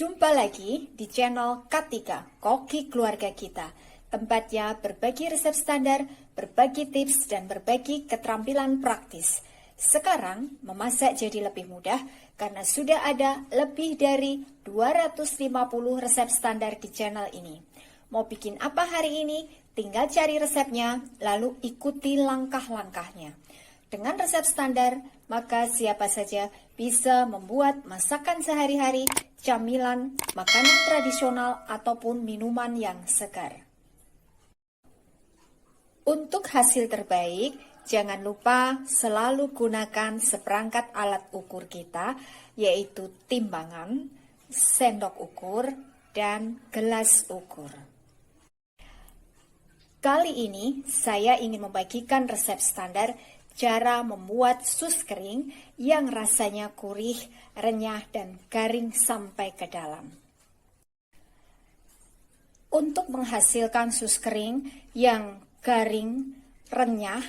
Jumpa lagi di channel K3, Koki Keluarga Kita. Tempatnya berbagi resep standar, berbagi tips, dan berbagi keterampilan praktis. Sekarang memasak jadi lebih mudah karena sudah ada lebih dari 250 resep standar di channel ini. Mau bikin apa hari ini? Tinggal cari resepnya, lalu ikuti langkah-langkahnya. Dengan resep standar, maka siapa saja bisa membuat masakan sehari-hari, camilan, makanan tradisional, ataupun minuman yang segar. Untuk hasil terbaik, jangan lupa selalu gunakan seperangkat alat ukur kita, yaitu timbangan, sendok ukur, dan gelas ukur. Kali ini, saya ingin membagikan resep standar cara membuat sus kering yang rasanya gurih, renyah, dan garing sampai ke dalam. Untuk menghasilkan sus kering yang garing, renyah,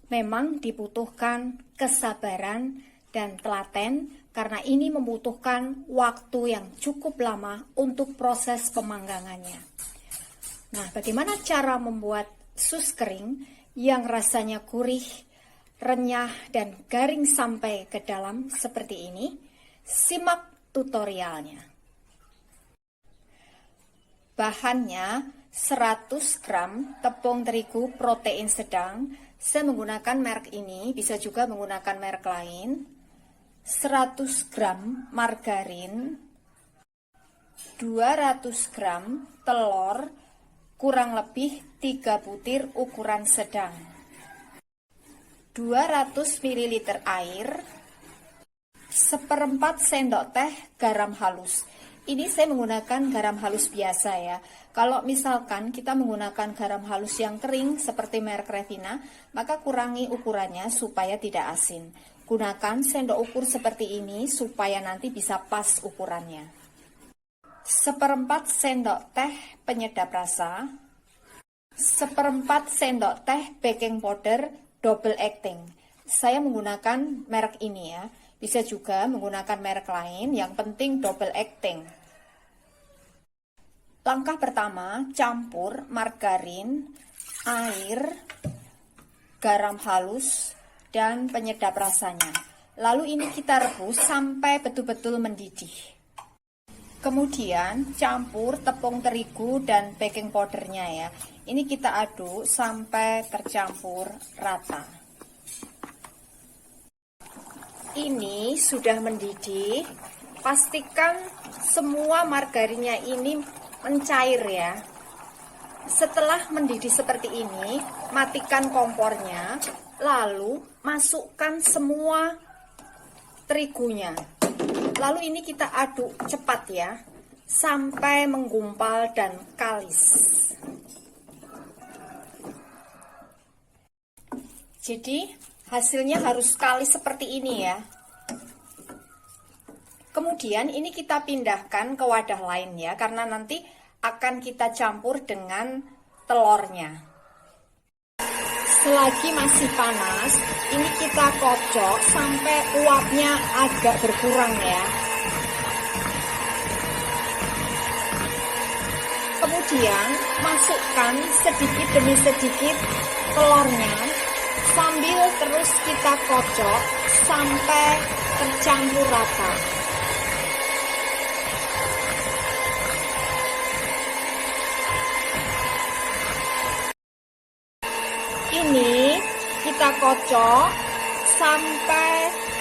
memang dibutuhkan kesabaran dan telaten karena ini membutuhkan waktu yang cukup lama untuk proses pemanggangannya. Nah, bagaimana cara membuat sus kering yang rasanya gurih, renyah, dan garing sampai ke dalam seperti ini? Simak tutorialnya. Bahannya 100 gram tepung terigu protein sedang. Saya menggunakan merek ini, bisa juga menggunakan merek lain. 100 gram margarin, 200 gram telur, kurang lebih 3 butir ukuran sedang, 200 ml air, 1/4 sendok teh garam halus. Ini saya menggunakan garam halus biasa ya. Kalau misalkan kita menggunakan garam halus yang kering seperti merek Revina, maka kurangi ukurannya supaya tidak asin. Gunakan sendok ukur seperti ini supaya nanti bisa pas ukurannya. 1/4 sendok teh penyedap rasa, 1/4 sendok teh baking powder double acting. Saya menggunakan merek ini ya. Bisa juga menggunakan merek lain, yang penting double acting. Langkah pertama, campur margarin, air, garam halus, dan penyedap rasanya. Lalu ini kita rebus sampai betul-betul mendidih. Kemudian campur tepung terigu dan baking powdernya ya. Ini kita aduk sampai tercampur rata. Ini sudah mendidih. Pastikan semua margarinnya ini mencair ya. Setelah mendidih seperti ini, matikan kompornya, lalu masukkan semua terigunya. Lalu ini kita aduk cepat ya, sampai menggumpal dan kalis. Jadi hasilnya harus kalis seperti ini ya. Kemudian ini kita pindahkan ke wadah lain ya, karena nanti akan kita campur dengan telurnya. Selagi masih panas, ini kita kocok sampai uapnya agak berkurang ya. Kemudian masukkan sedikit demi sedikit telurnya, sambil terus kita kocok sampai tercampur rata. Ini kita kocok sampai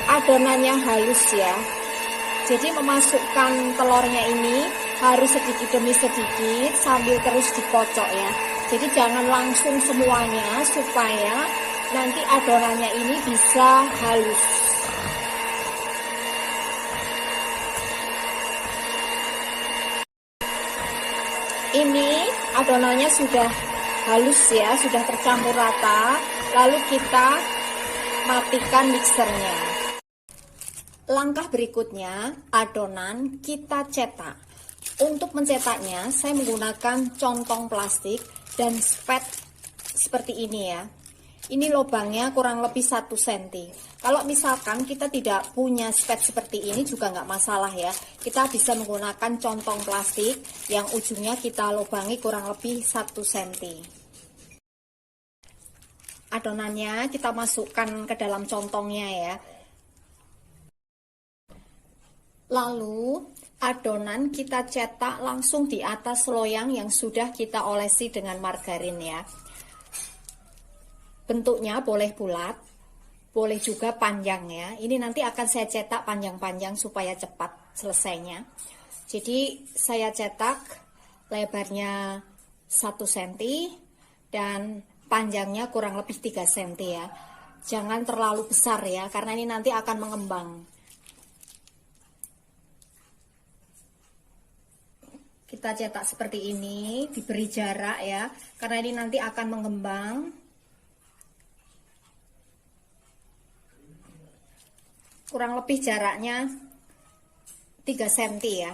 adonannya halus ya. Jadi memasukkan telurnya ini harus sedikit demi sedikit sambil terus dikocok ya. Jadi jangan langsung semuanya supaya nanti adonannya ini bisa halus. Ini adonannya sudah halus ya, sudah tercampur rata. Lalu kita matikan mixernya. Langkah berikutnya, adonan kita cetak. Untuk mencetaknya, saya menggunakan contong plastik dan spet seperti ini ya. Ini lubangnya kurang lebih 1 cm. Kalau misalkan kita tidak punya spet seperti ini juga nggak masalah ya. Kita bisa menggunakan contong plastik yang ujungnya kita lubangi kurang lebih 1 cm. Adonannya kita masukkan ke dalam contongnya ya. Lalu adonan kita cetak langsung di atas loyang yang sudah kita olesi dengan margarin ya. Bentuknya boleh bulat, boleh juga panjang ya. Ini nanti akan saya cetak panjang-panjang supaya cepat selesainya. Jadi saya cetak lebarnya 1 cm dan panjangnya kurang lebih 3 cm ya. Jangan terlalu besar ya, karena ini nanti akan mengembang. Kita cetak seperti ini, diberi jarak ya, karena ini nanti akan mengembang. Kurang lebih jaraknya 3 cm ya.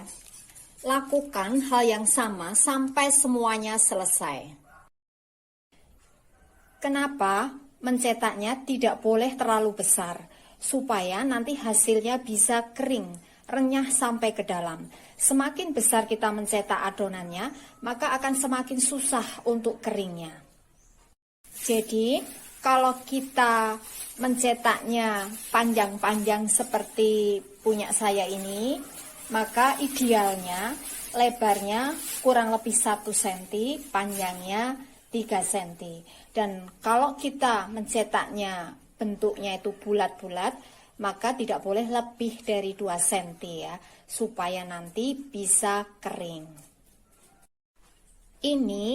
Lakukan hal yang sama sampai semuanya selesai. Kenapa mencetaknya tidak boleh terlalu besar? Supaya nanti hasilnya bisa kering, renyah sampai ke dalam. Semakin besar kita mencetak adonannya, maka akan semakin susah untuk keringnya. Jadi, kalau kita mencetaknya panjang-panjang seperti punya saya ini, maka idealnya lebarnya kurang lebih 1 cm, panjangnya 3 cm. Dan kalau kita mencetaknya bentuknya itu bulat-bulat, maka tidak boleh lebih dari 2 cm ya, supaya nanti bisa kering. Ini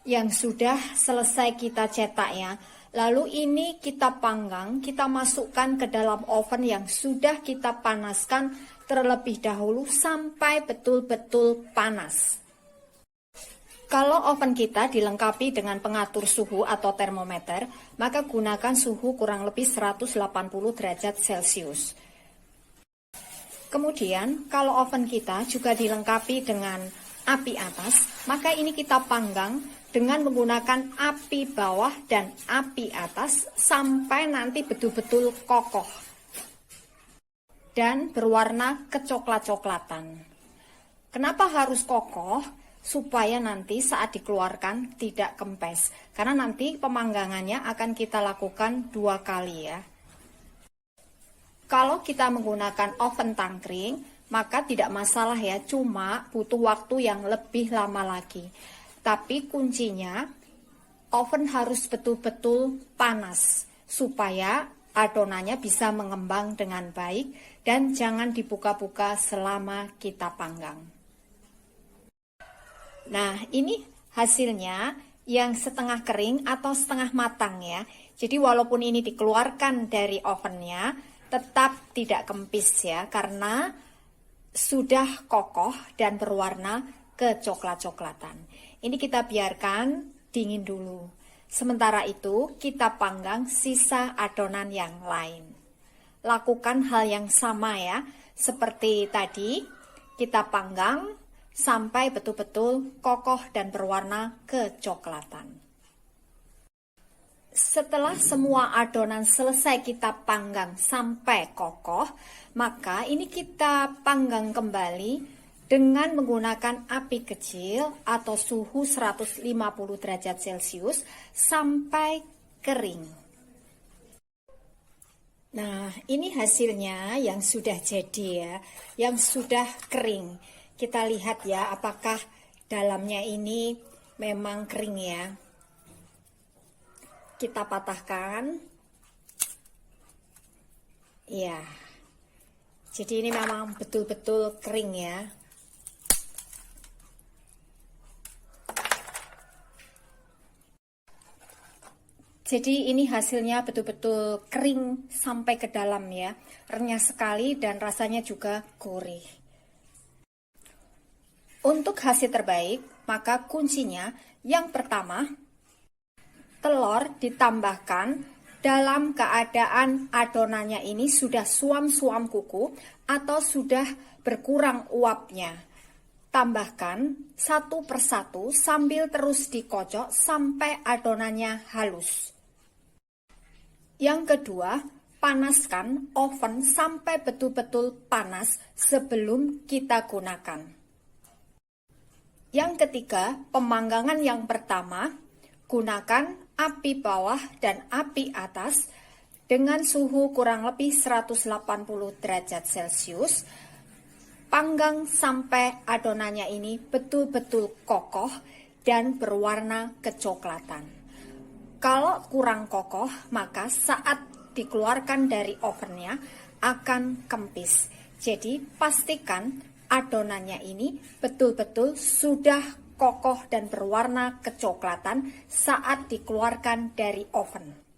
yang sudah selesai kita cetak ya. Lalu ini kita panggang, kita masukkan ke dalam oven yang sudah kita panaskan terlebih dahulu sampai betul-betul panas. Kalau oven kita dilengkapi dengan pengatur suhu atau termometer, maka gunakan suhu kurang lebih 180 derajat Celcius. Kemudian, kalau oven kita juga dilengkapi dengan api atas, maka ini kita panggang dengan menggunakan api bawah dan api atas sampai nanti betul-betul kokoh dan berwarna kecoklat-coklatan. Kenapa harus kokoh? Supaya nanti saat dikeluarkan tidak kempes. Karena nanti pemanggangannya akan kita lakukan 2 kali ya. Kalau kita menggunakan oven tangkring, maka tidak masalah ya, cuma butuh waktu yang lebih lama lagi. Tapi kuncinya, oven harus betul-betul panas, supaya adonannya bisa mengembang dengan baik, dan jangan dibuka-buka selama kita panggang. Nah, ini hasilnya yang setengah kering atau setengah matang ya. Jadi walaupun ini dikeluarkan dari ovennya, tetap tidak kempis ya, karena sudah kokoh dan berwarna kecoklat-coklatan. Ini kita biarkan dingin dulu. Sementara itu kita panggang sisa adonan yang lain. Lakukan hal yang sama ya, seperti tadi kita panggang sampai betul-betul kokoh dan berwarna kecoklatan. Setelah semua adonan selesai kita panggang sampai kokoh, maka ini kita panggang kembali dengan menggunakan api kecil atau suhu 150 derajat Celcius sampai kering. Nah, ini hasilnya yang sudah jadi ya, yang sudah kering. Kita lihat ya, apakah dalamnya ini memang kering ya. Kita patahkan. Ya. Jadi ini memang betul-betul kering ya. Jadi ini hasilnya betul-betul kering sampai ke dalam ya. Renyah sekali dan rasanya juga gurih. Untuk hasil terbaik, maka kuncinya yang pertama, telur ditambahkan dalam keadaan adonannya ini sudah suam-suam kuku atau sudah berkurang uapnya. Tambahkan satu persatu sambil terus dikocok sampai adonannya halus. Yang kedua, panaskan oven sampai betul-betul panas sebelum kita gunakan. Yang ketiga, pemanggangan yang pertama, gunakan api bawah dan api atas dengan suhu kurang lebih 180 derajat Celcius. Panggang sampai adonannya ini betul-betul kokoh dan berwarna kecoklatan. Kalau kurang kokoh, maka saat dikeluarkan dari ovennya akan kempis. Jadi pastikan adonannya ini betul-betul sudah kokoh dan berwarna kecoklatan saat dikeluarkan dari oven.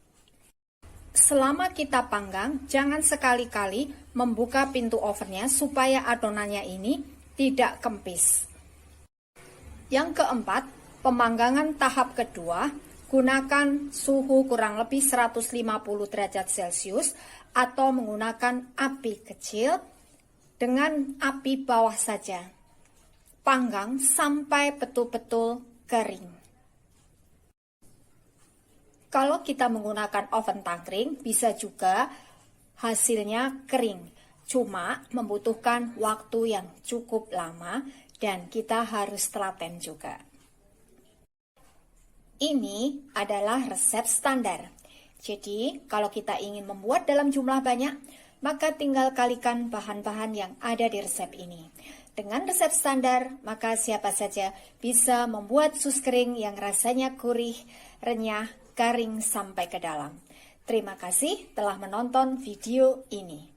Selama kita panggang, jangan sekali-kali membuka pintu ovennya supaya adonannya ini tidak kempis. Yang keempat, pemanggangan tahap kedua, gunakan suhu kurang lebih 150 derajat Celcius atau menggunakan api kecil dengan api bawah saja. Panggang sampai betul-betul kering. Kalau kita menggunakan oven tangkring, bisa juga hasilnya kering. Cuma membutuhkan waktu yang cukup lama dan kita harus telaten juga. Ini adalah resep standar. Jadi, kalau kita ingin membuat dalam jumlah banyak, maka tinggal kalikan bahan-bahan yang ada di resep ini. Dengan resep standar, maka siapa saja bisa membuat sus kering yang rasanya gurih, renyah, garing sampai ke dalam. Terima kasih telah menonton video ini.